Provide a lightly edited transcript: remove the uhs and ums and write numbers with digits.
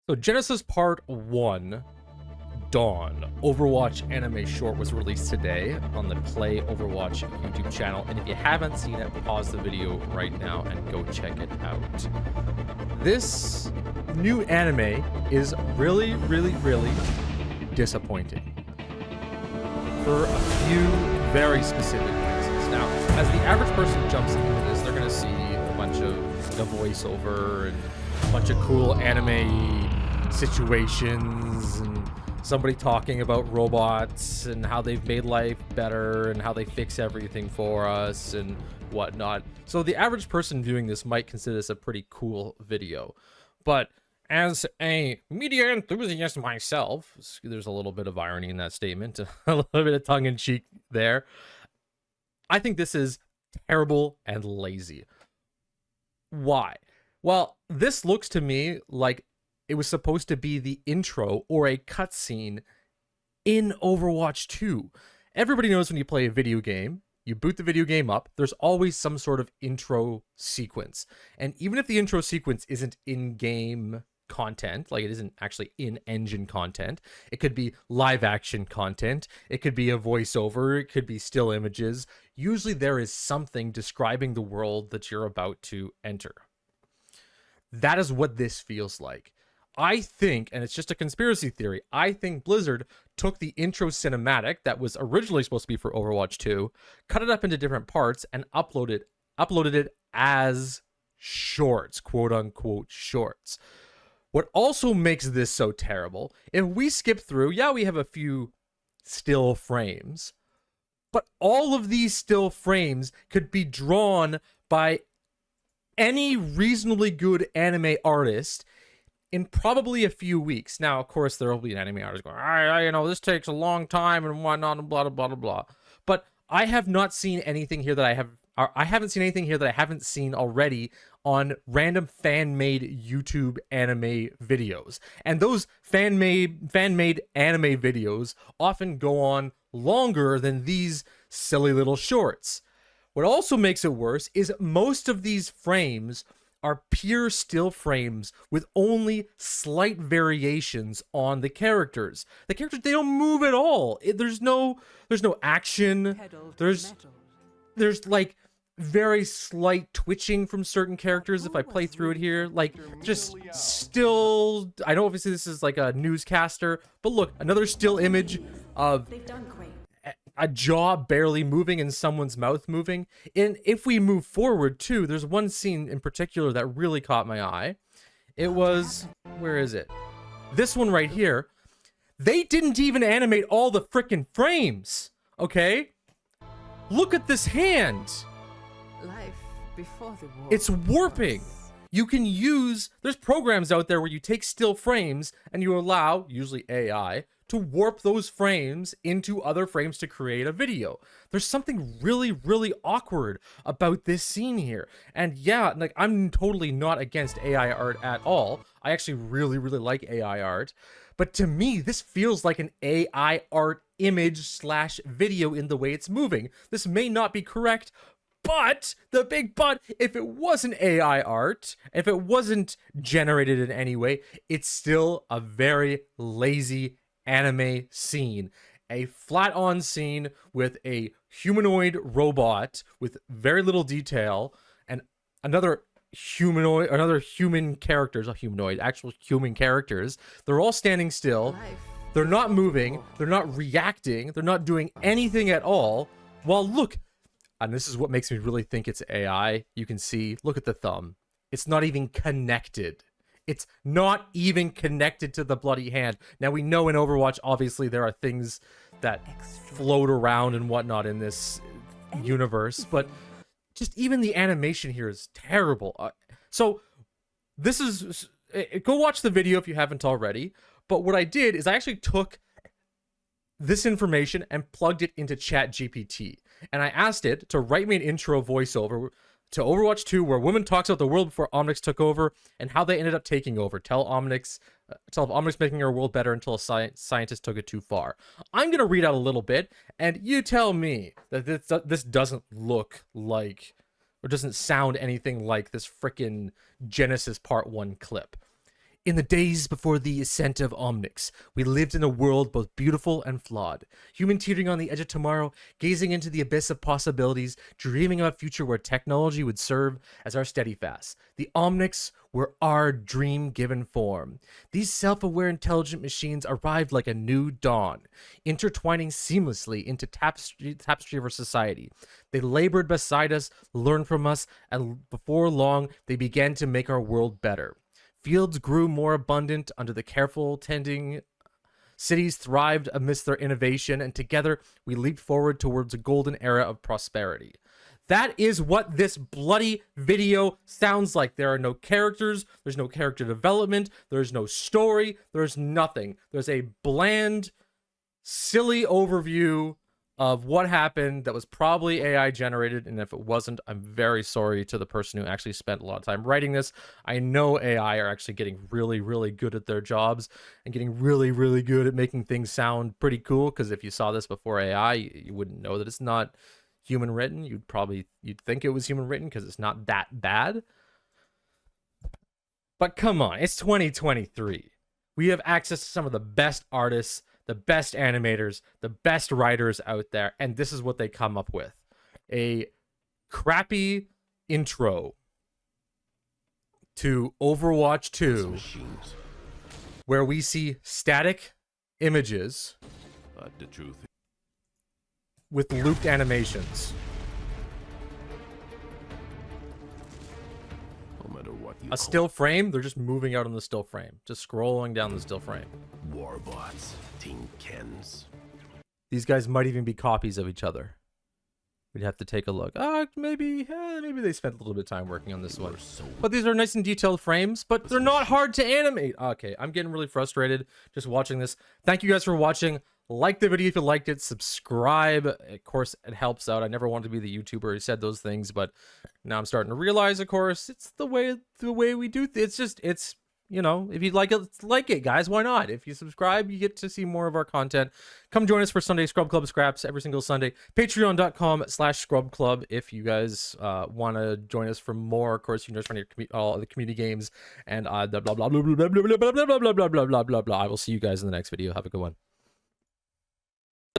So GenNAWsis Part 1, Dawn, Overwatch anime short was released today on the Play Overwatch YouTube channel. And if you haven't seen it, pause the video right now and go check it out. This new anime is really disappointing for a few very specific reasons. Now, as the average person jumps into this, they're going to see a bunch of the voiceover and a bunch of cool anime situations and somebody talking about robots and how they've made life better and how they fix everything for us and whatnot. So the average person viewing this might consider this a pretty cool video. But as a media enthusiast myself, there's a little bit of irony in that statement, a little bit of tongue-in-cheek there. I think this is terrible and lazy. Why? Well, this looks to me like it was supposed to be the intro or a cutscene in Overwatch 2. Everybody knows when you play a video game, you boot the video game up, there's always some sort of intro sequence. And even if the intro sequence isn't in-game content, like it isn't actually in-engine content, it could be live action content, it could be a voiceover, it could be still images. Usually there is something describing the world that you're about to enter. That is what this feels like. I think, and it's just a conspiracy theory, I think Blizzard took the intro cinematic that was originally supposed to be for Overwatch 2, cut it up into different parts, and uploaded it as shorts, quote unquote shorts. What also makes this so terrible, if we skip through, yeah, we have a few still frames, but all of these still frames could be drawn by any reasonably good anime artist in probably a few weeks. Now, of course, there will be an anime artist going, you know, this takes a long time and whatnot and blah, blah, blah, blah. But I have not seen anything here that I haven't seen anything here that I haven't seen already on random fan-made YouTube anime videos. And those fan-made anime videos often go on longer than these silly little shorts. What also makes it worse is most of these frames are pure still frames with only slight variations on the characters. The characters, they don't move at all. There's no action. There's like very slight twitching from certain characters if I play through it here. Like just still, I know obviously this is like a newscaster, but look, another still image of a jaw barely moving and someone's mouth moving. And if we move forward too, there's one scene in particular that really caught my eye. It was, where is it? This one right here. They didn't even animate all the frickin' frames, okay? Look at this hand. Life before the war. It's warping. You can use, there's programs out there where you take still frames and you allow, usually AI, to warp those frames into other frames to create a video. There's something really awkward about this scene here. And yeah, like I'm totally not against AI art at all. I actually really like AI art. But to me, this feels like an AI art image / video in the way it's moving. This may not be correct, but the big but, if it wasn't AI art, if it wasn't generated in any way, it's still a very lazy anime scene. A flat-on scene with a humanoid robot with very little detail and another human characters, not humanoid, actual human characters. They're all standing still. They're not moving. They're not reacting. They're not doing anything at all. Well, look, and this is what makes me really think it's AI. You can see, look at the thumb. It's not even connected. It's not even connected to the bloody hand. Now, we know in Overwatch, obviously, there are things that float around and whatnot in this universe, but just even the animation here is terrible. So this is, go watch the video if you haven't already, but what I did is I actually took this information and plugged it into ChatGPT, and I asked it to write me an intro voiceover to Overwatch 2, where a woman talks about the world before Omnix took over and how they ended up taking over. Tell Omnix making our world better until a scientist took it too far. I'm going to read out a little bit, and you tell me that this doesn't look like, or doesn't sound anything like this frickin' GenNAWsis Part 1 clip. In the days before the ascent of Omnix, we lived in a world both beautiful and flawed. Human teetering on the edge of tomorrow, gazing into the abyss of possibilities, dreaming of a future where technology would serve as our steadfast. The Omnix were our dream given form. These self-aware intelligent machines arrived like a new dawn, intertwining seamlessly into tapestry of our society. They labored beside us, learned from us, and before long, they began to make our world better. Fields grew more abundant under the careful tending. Cities thrived amidst their innovation, and together we leaped forward towards a golden era of prosperity. That is what this bloody video sounds like. There are no characters, there's no character development, there's no story, there's nothing. There's a bland, silly overview of what happened that was probably AI generated, and if it wasn't, I'm very sorry to the person who actually spent a lot of time writing this. I know AI are actually getting really, really good at their jobs and getting really, really good at making things sound pretty cool, because if you saw this before AI, you wouldn't know that it's not human written. You'd think it was human written because it's not that bad. But come on, it's 2023. We have access to some of the best artists, the best animators, the best writers out there, and this is what they come up with. A crappy intro to Overwatch 2 where we see static images the truth. with looped animations. No matter what you A still frame, they're just moving out on the still frame, just scrolling down the still frame. Warbots, Tin Kens. These guys might even be copies of each other. We'd have to take a look. Maybe they spent a little bit of time working on this one. But these are nice and detailed frames, but they're not hard to animate. Okay, I'm getting really frustrated just watching this. Thank you guys for watching. Like the video if you liked it. Subscribe. Of course, it helps out. I never wanted to be the YouTuber who said those things, but now I'm starting to realize, of course, it's the way we do things. It's you know, if you like it, guys. Why not? If you subscribe, you get to see more of our content. Come join us for Sunday Scrub Club Scraps every single Sunday. Patreon.com/Scrub Club if you guys want to join us for more. Of course, you can just run all the community games and blah blah blah blah blah blah blah blah blah blah blah blah blah blah blah blah. I will see you guys in the next video. Have a good one.